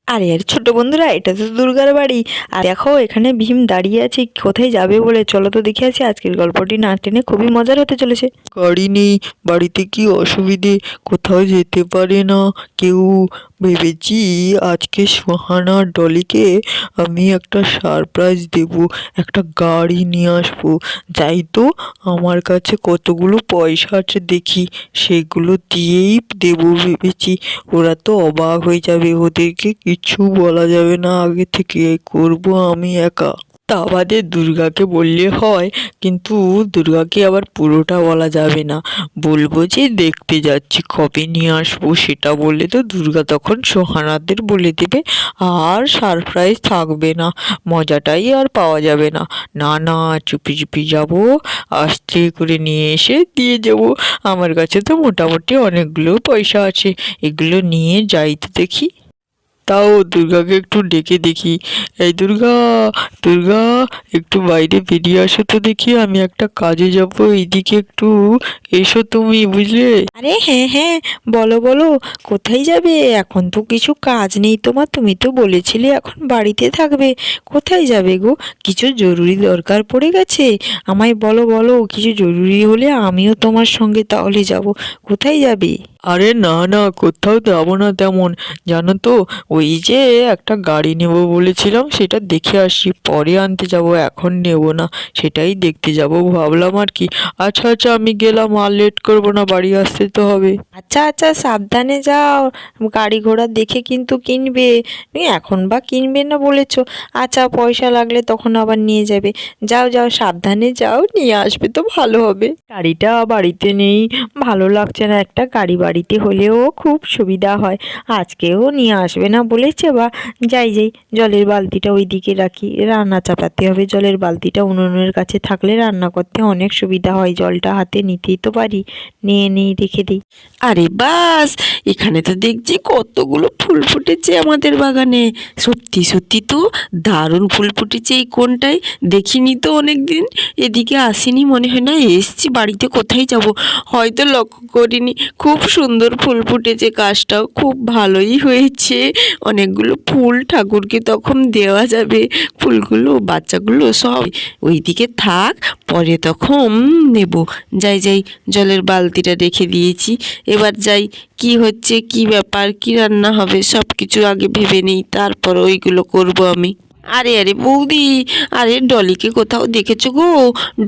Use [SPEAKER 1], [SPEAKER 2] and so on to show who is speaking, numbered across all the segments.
[SPEAKER 1] আরে আরে ছোট বন্ধুরা, এটা তো দুর্গার বাড়ি। আর দেখো এখানে ভীম দাঁড়িয়ে আছে, কোথায় যাবে বলে। চলো তো দেখে আসি, আজকের গল্পটি না টেনে খুবই মজার হতে চলেছে।
[SPEAKER 2] গাড়ি নেই, বাড়িতে কি অসুবিধে, কোথাও যেতে পারে না কেউ। ভেবেছি আজকে সোহানা আর ডলিকে আমি একটা সারপ্রাইজ দেব, একটা গাড়ি নিয়ে আসবো। যাই তো, আমার কাছে কতগুলো পয়সা আছে দেখি, সেগুলো দিয়েই দেবো ভেবেছি। ওরা তো অবাক হয়ে যাবে, ওদেরকে কিছু বলা যাবে না, আগে থেকে করবো আমি একা। তা বাদে দুর্গাকে বললে হয়, কিন্তু দুর্গাকে আবার পুরোটা বলা যাবে না। বলবো যে দেখতে যাচ্ছি, কবে নিয়ে আসবো সেটা বললে তো দুর্গা তখন সোহানাদের বলে দেবে, আর সারপ্রাইজ থাকবে না, মজাটাই আর পাওয়া যাবে না। না না, চুপি চুপি যাবো, আস্তে করে নিয়ে এসে দিয়ে যাবো। আমার কাছে তো মোটামুটি অনেকগুলো পয়সা আছে, এগুলো নিয়ে যাই তো দেখি। তাও দুর্গাকে একটু ডেকে দেখি, এই দুর্গা, দুর্গা, একটু বাইরে বেরিয়ে আসো তো দেখি, আমি একটা কাজে যাবো, এইদিকে একটু এসো তুমি, বুঝলে?
[SPEAKER 1] আরে হ্যাঁ হ্যাঁ, বলো বলো, কোথায় যাবে? এখন তো কিছু কাজ নেই তোমার, তুমি তো বলেছিলে এখন বাড়িতে থাকবে। কোথায় যাবে গো? কিছু জরুরি দরকার পড়ে গেছে? আমায় বলো বলো, কিছু জরুরি হলে আমিও তোমার সঙ্গে তাহলে যাব। কোথায় যাবে?
[SPEAKER 2] আরে না না, কোথাও যাবো না তেমন, জানো তো, ওই যে একটা গাড়ি নেব বলেছিলাম, সেটা দেখে আসি, পরে আনতে যাব, এখন নেব না, সেটাই দেখতে যাব ভাবলাম আর কি। আচ্ছা আচ্ছা, আমি গেলাম, আর লেট করবো না, বাড়ি আসতে তো হবে।
[SPEAKER 1] আচ্ছা আচ্ছা, সাবধানে যাও, গাড়ি ঘোড়া দেখে কিন্তু কিনবে। তুমি এখন বা কিনবে না বলেছো। আচ্ছা, পয়সা লাগলে তখন আবার নিয়ে যাবে। যাও যাও, সাবধানে যাও, নিয়ে আসবে তো ভালো হবে। গাড়িটা বাড়িতে নেই, ভালো লাগছে না। একটা গাড়ি বাড়িতে হলেও খুব সুবিধা হয়। আজকেও নিয়ে আসবে না বলেছে, বা যাই যাই, জলের বালতিটা ওইদিকে রাখি, রান্না চাপাতে হবে। জলের বালতিটা উনুনের কাছে থাকলে রান্না করতে অনেক সুবিধা হয়, জলটা হাতে নিতেই তো পারি। নিয়ে নিয়ে রেখে দিই।
[SPEAKER 3] আরে বাস, এখানে তো দেখছি কতগুলো ফুল ফুটেছে আমাদের বাগানে। সত্যি সত্যি তো দারুণ ফুল ফুটেছে। এই কোনটায় দেখিনি তো অনেক দিন, এদিকে আসিনি, মনে হয় না এসছি। বাড়িতে কোথায় যাব, হয়তো লক্ষ্য করিনি। খুব সুন্দর ফুল ফুটেছে, গাছটাও খুব ভালোই হয়েছে। অনেকগুলো ফুল ঠাকুরকে তখন দেওয়া যাবে। ফুলগুলো বাচ্চাগুলো সব ওইদিকে থাক, পরে তখন নেব। যাই যাই, জলের বালতিটা রেখে দিয়েছি, এবার যাই। কি হচ্ছে, কি ব্যাপার, কি রান্না হবে, সব কিছু আগে ভেবে নিই, তারপর ওইগুলো করব আমি। আরে আরে বৌদি, আরে ডলিকে কোথাও দেখেছো গো?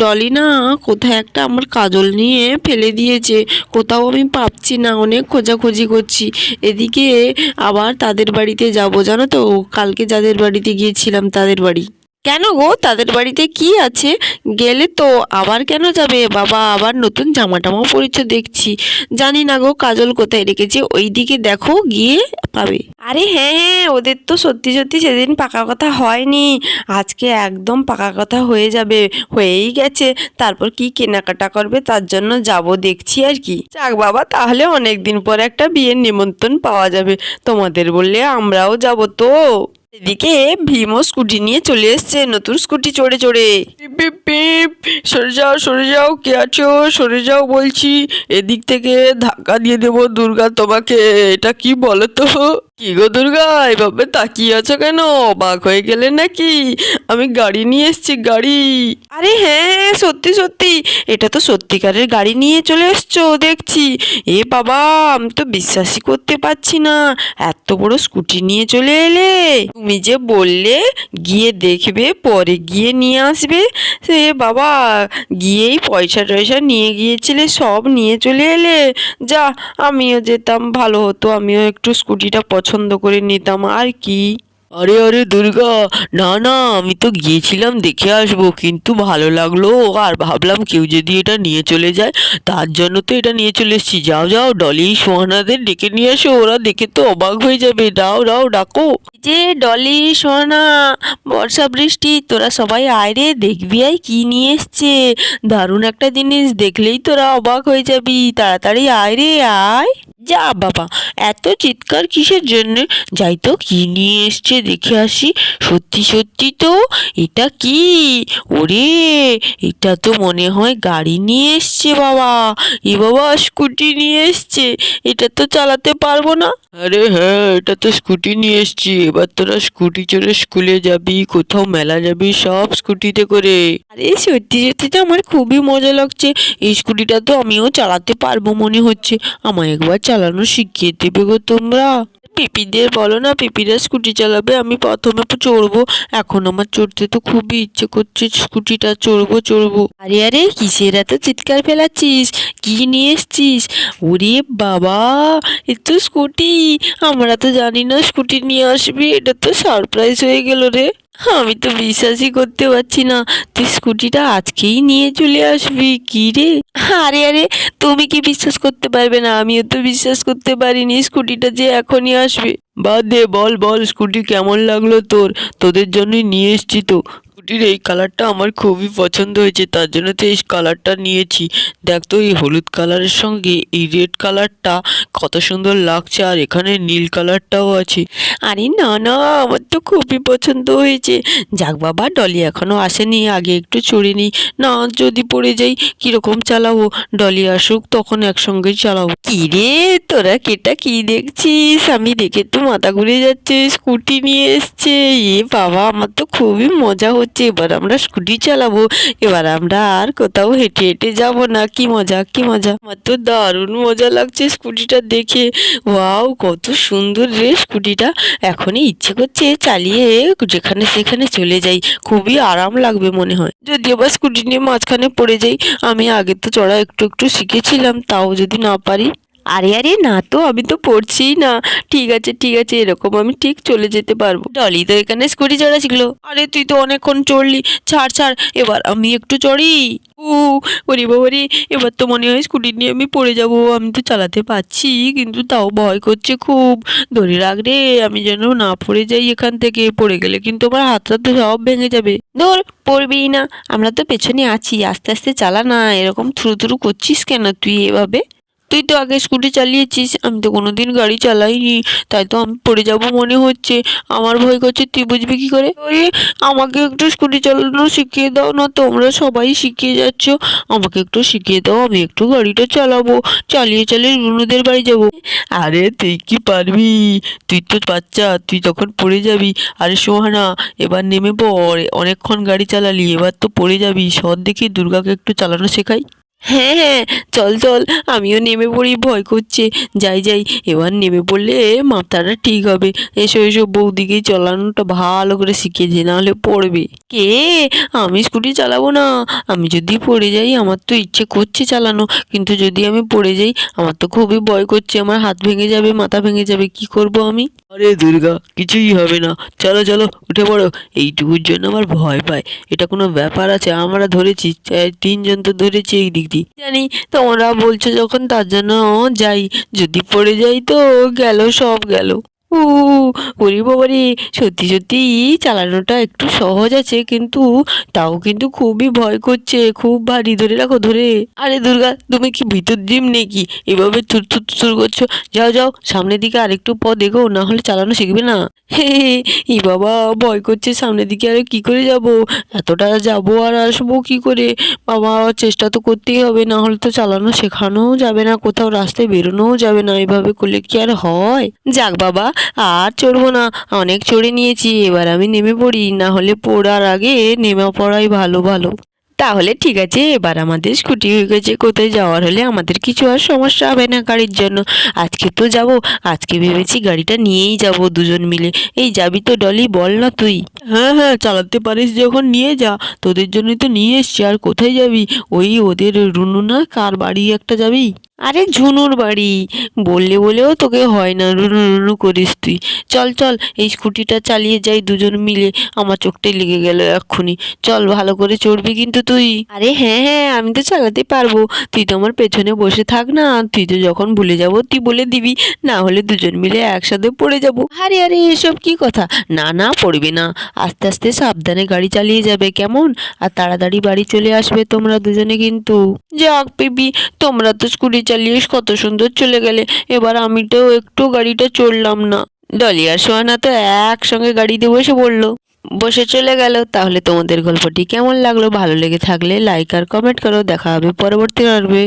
[SPEAKER 3] ডলি না কোথায় একটা আমার কাজল নিয়ে ফেলে দিয়েছে, কোথাও আমি পাচ্ছি না, অনেক খোঁজাখুঁজি করছি। এদিকে আবার তাদের বাড়িতে যাব, জানো তো, কালকে যাদের বাড়িতে গিয়েছিলাম তাদের বাড়ি। কেন গো, তাদের বাড়িতে কি আছে? গেলে তো আবার কেন যাবে বাবা? আবার নতুন জামা টামাও পরেছো দেখছি। জানি না গো, কাজল কোথায় রেখেছে, ওই দিকে দেখো, গিয়ে পাবে। আরে হ্যাঁ হ্যাঁ, ওদের তো সত্যি সত্যি সেদিন পাকা কথা হয়নি, আজকে একদম পাকা কথা হয়ে যাবে, হয়েই গেছে। তারপর কি কেনাকাটা করবে, তার জন্য যাব দেখছি আর কি। যাক বাবা, তাহলে অনেক দিন পর একটা বিয়ের নিমন্ত্রণ পাওয়া যাবে। তোমাদের বললে আমরাও যাব তো। এদিকে ভীমও স্কুটি নিয়ে চলে এসছে, নতুন স্কুটি চড়ে চড়ে।
[SPEAKER 2] পিপ পিপ পিপ, সরে যাও, কে আছো, সরে যাও বলছি, এদিক থেকে ধাক্কা দিয়ে দেবো দুর্গা তোমাকে। এটা কি বলো তো? কি গো দুর্গা, এভাবে তাকিয়ে আছো কেন, অবাক হয়ে গেলে নাকি? আমি গাড়ি নিয়ে এসেছি, গাড়ি।
[SPEAKER 3] আরে হ্যাঁ হ্যাঁ, সত্যি সত্যি, এটা তো সত্যিকারের গাড়ি নিয়ে চলে এসছো দেখছি। এ বাবা, আমি তো বিশ্বাসই করতে পারছি না, এত বড় স্কুটি নিয়ে চলে এলে। তুমি যে বললে গিয়ে দেখবে, পরে গিয়ে নিয়ে আসবে, সে বাবা, গিয়েই পয়সা টয়সা নিয়ে গিয়েছিলে, সব নিয়ে চলে এলে। যা, আমিও যেতাম ভালো হতো, আমিও একটু স্কুটিটা পছন্দ করে নিতাম আর কি।
[SPEAKER 2] আরে আরে দুর্গা, না না, আমি তো গিয়েছিলাম দেখে আসবো, কিন্তু ভালো লাগলো, আর ভাবলাম কেউ যদি এটা নিয়ে চলে যায়, তার জন্য তো এটা নিয়ে চলে এসেছি। যাও যাও, ডলি সোহানাদের ডেকে নিয়ে আসো, ওরা দেখে তো অবাক হয়ে যাবে। দাও দাও, ডাকো।
[SPEAKER 3] এই যে ডলি, সোনা, বর্ষা, বৃষ্টি, তোরা সবাই আয় রে, দেখবি আয় কি নিয়ে এসছে। দারুণ একটা জিনিস, দেখলেই তোরা অবাক হয়ে যাবি, তাড়াতাড়ি আয় রে আয়। যা বাবা, এত চিৎকার কিসের জন্য? যাই তো, কি নিয়ে এসছে দেখে আসি। সত্যি সত্যি তো, এটা কি? ওরে, এটা তো মনে হয় গাড়ি নিয়ে এসছে বাবা। এ বাবা, স্কুটি নিয়ে এসছে, এটা তো চালাতে পারবো না।
[SPEAKER 2] আরে হ্যাঁ, এটা তো স্কুটি নিয়ে এসছি। এবার তোরা স্কুটি চড়ে স্কুলে যাবি, কোথাও মেলা যাবি, সব স্কুটিতে করে।
[SPEAKER 3] আরে সত্যি সত্যি তো আমার খুবই মজা লাগছে। এই স্কুটিটা তো আমিও চালাতে পারবো মনে হচ্ছে। আমায় একবার চালানো শিখিয়ে দেবে গো তোমরা। পিপিদের বলো না, পিপিরা স্কুটি চালাবে, আমি প্রথমে চড়বো। এখন আমার চড়তে তো খুবই ইচ্ছে করছে, স্কুটিটা চড়বো। আরে আরে কিসের এত চিৎকার ফেলাচ্ছিস? কি নিয়ে এসছিস? ওরে বাবা, এ তো স্কুটি। আমরা তো জানি না স্কুটি নিয়ে আসবি, এটা তো সারপ্রাইজ হয়ে গেল রে। আমি তো বিশ্বাসই করতে পারছি না তুই স্কুটিটা আজকেই নিয়ে চলে আসবি। কি রে? আরে আরে, তুমি কি বিশ্বাস করতে পারবে না? আমিও তো বিশ্বাস করতে পারিনি স্কুটিটা যে এখনই আসবে।
[SPEAKER 2] বাদ দে, বল বল স্কুটি কেমন লাগলো তোর? তোদের জন্যই নিয়ে এসছি তো। স্কুটির এই কালারটা আমার খুবই পছন্দ হয়েছে, তার জন্য তো এই কালারটা নিয়েছি। দেখ তো, এই হলুদ কালারের সঙ্গে এই রেড কালারটা কত সুন্দর লাগছে, আর এখানে নীল কালারটাও আছে।
[SPEAKER 3] আরে না না, আমার তো খুবই পছন্দ হয়েছে। যাক বাবা, ডলি এখনো আসেনি, আগে একটু চড়ে নিই। না, যদি পড়ে যাই কিরকম চালাবো? ডলি আসুক তখন একসঙ্গেই চালাবো। কি রে তোরা, কেটা কি দেখছিস? আমি দেখে তো মাথা ঘুরে যাচ্ছে, স্কুটি নিয়ে এসছে। এ বাবা, আমার তো খুবই মজা হচ্ছে। এবার আমরা স্কুটি চালাবো, এবার আমরা আর কোথাও হেঁটে হেঁটে যাবো না। কি মজা কি মজা, আমার তো দারুণ মজা লাগছে স্কুটিটা দেখে। ওয়াও, কত সুন্দর রে স্কুটিটা। এখনই ইচ্ছে করছে চালিয়ে যেখানে সেখানে চলে যাই, খুবই আরাম লাগবে মনে হয়। যদিও বা স্কুটি নিয়ে মাঝখানে পড়ে যাই, আমি আগে তো চড়া একটু একটু শিখেছিলাম, তাও যদি না পারি। আরে আরে না তো, আমি তো পড়ছিই না। ঠিক আছে ঠিক আছে, এরকম আমি ঠিক চলে যেতে পারবো। ডলি তো এখানে স্কুটি চড়া শিখলো। আরে তুই তো অনেকক্ষণ চড়লি, ছাড় ছাড়, এবার আমি একটু চড়ি। উ ওরে বাবা রে, এবার তো মনে হয় স্কুটি নিয়ে আমি পড়ে যাব। আমি তো চালাতে পারছি, কিন্তু তাও ভয় করছে খুব। ধরে রাখ রে, আমি যেন না পড়ে যাই এখান থেকে। পড়ে গেলে কিন্তু আমার হাতটা তো সব ভেঙে যাবে। ধর, পড়বেই না, আমরা তো পেছনে আছি। আস্তে আস্তে চালা না, এরকম থুরু থুরু করছিস কেন তুই এভাবে? তুই তো আগে স্কুটি চালিয়েছিস, আমি তো কোনোদিন গাড়ি চালাইনি, তাই তো আমি পড়ে যাব মনে হচ্ছে। আমার ভয় করছে, তুই বুঝবি কি করে? ওরে, আমাকে একটু স্কুটি চালানো শিখিয়ে দাও না, তোমরা সবাই শিখিয়ে যাচ্ছ। আমাকে একটু শিখিয়ে দাও, আমি একটু গাড়িটা চালাবো। চালিয়ে চালিয়ে রুনুদের বাড়ি যাব।
[SPEAKER 2] আরে তুই কি পারবি? তুই তো বাচ্চা, তুই তখন পড়ে যাবি। আরে সোহানা, এবার নেমে পড়, অনেকক্ষণ গাড়ি চালালি, এবার তো পড়ে যাবি। সর দেখি দুর্গাকে একটু চালানো শেখাই।
[SPEAKER 3] হ্যাঁ হ্যাঁ, চল চল, আমিও নেমে পড়ি, ভয় করছে। যাই যাই, এবার নেমে পড়লে মাথাটা ঠিক হবে। এসো এসো, বৌদিকেই চালানোটা ভালো করে শিখিয়েছে, নাহলে পড়বে। কে? আমি স্কুটি চালাবো না। আমি যদি পড়ে যাই, আমার তো ইচ্ছে করছে চালানো, কিন্তু যদি আমি পড়ে যাই আমার তো খুবই ভয় করছে। আমার হাত ভেঙে যাবে, মাথা ভেঙে যাবে, কি করব আমি?
[SPEAKER 2] আরে দুর্গা, কিছুই হবে না, চলো চলো উঠে পড়ো। এইটুকুর জন্য আমার ভয় পায়? এটা কোনো ব্যাপার আছে? আমরা ধরেছি, তিনজন তো ধরেছি এই দিক দিয়ে।
[SPEAKER 3] জানি, তোমরা বলছো যখন তার জন্য যাই। যদি পড়ে যাই তো গেল, সব গেল। উ ওরে বাবারে, সত্যি সত্যি চালানোটা একটু সহজ আছে, কিন্তু তাও কিন্তু খুবই ভয় করছে, খুব ভারী। ধরে রাখো, ধরে। আরে দুর্গা, তুমি কি ভিতর জিম নাকি? এভাবে থুর থুর থুর করছো। যাও যাও, সামনের দিকে আরেকটু পথ এগো, না হলে চালানো শিখবে না। হে ই বাবা, ভয় করছে। সামনের দিকে আরে কি করে যাব? এতটা যাবো আর আসবো কি করে? বাবা, চেষ্টা তো করতেই হবে, না হলে তো চালানো শেখানোও যাবে না, কোথাও রাস্তায় বেরোনোও যাবে না। এভাবে করলে কি আর হয়? যাক বাবা, আর চড়বো না, অনেক চড়ে নিয়েছি। এবার আমি নেমে পড়ি, না হলে পড়ার আগে নেমে পড়াই ভালো ভালো। তাহলে ঠিক আছে, এবার আমাদের স্কুটি হয়ে গেছে। কোথায় যাওয়ার হলে আমাদের কিছু আর সমস্যা হবে না গাড়ির জন্য। আজকে তো যাব, আজকে ভেবেছি গাড়িটা নিয়েই যাব দুজন মিলে। এই যাবি তো ডলি? বল না তুই।
[SPEAKER 2] হ্যাঁ হ্যাঁ, চালাতে পারিস যখন নিয়ে যা, তোদের জন্যই তো নিয়ে এসছি। আর কোথায় যাবি? ওই ওদের রুনু না কার বাড়ি একটা যাবি?
[SPEAKER 3] আরে ঝুনুর বাড়ি। বললে বলেও তোকে হয় না, রুনু রুনু করিস তুই। চল চল, এই স্কুটিটা চালিয়ে যাই দুজন মিলে। আমার চোখটাই লেগে গেল এক্ষুনি। চল, ভালো করে চড়বি কিন্তু তুই। আরে হ্যাঁ হ্যাঁ, আমি তো চালাতে পারবো। তুই তো আমার পেছনে বসে থাক না, তুই তো যখন ভুলে যাব তুই বলে দিবি, না হলে দুজন মিলে একসাথে পড়ে যাব। আরে আরে, এসব কি কথা? না না, পড়বে না। আস্তে আস্তে সাবধানে গাড়ি চালিয়ে যাবে, কেমন? আর তাড়াতাড়ি বাড়ি চলে আসবে তোমরা দুজনে কিন্তু। যাক বেবি, তোমরা তো স্কুটি চালিয়ে কত সুন্দর চলে গেলে, এবার আমি তো একটু গাড়িটা চড়লাম না। ডলি আর সোহানা তো একসঙ্গে গাড়িতে বসে পড়লো, বসে চলে গেল। তাহলে তোমাদের গল্পটি কেমন লাগলো? ভালো লেগে থাকলে লাইক আর কমেন্ট করো। দেখা হবে পরবর্তী পর্বে।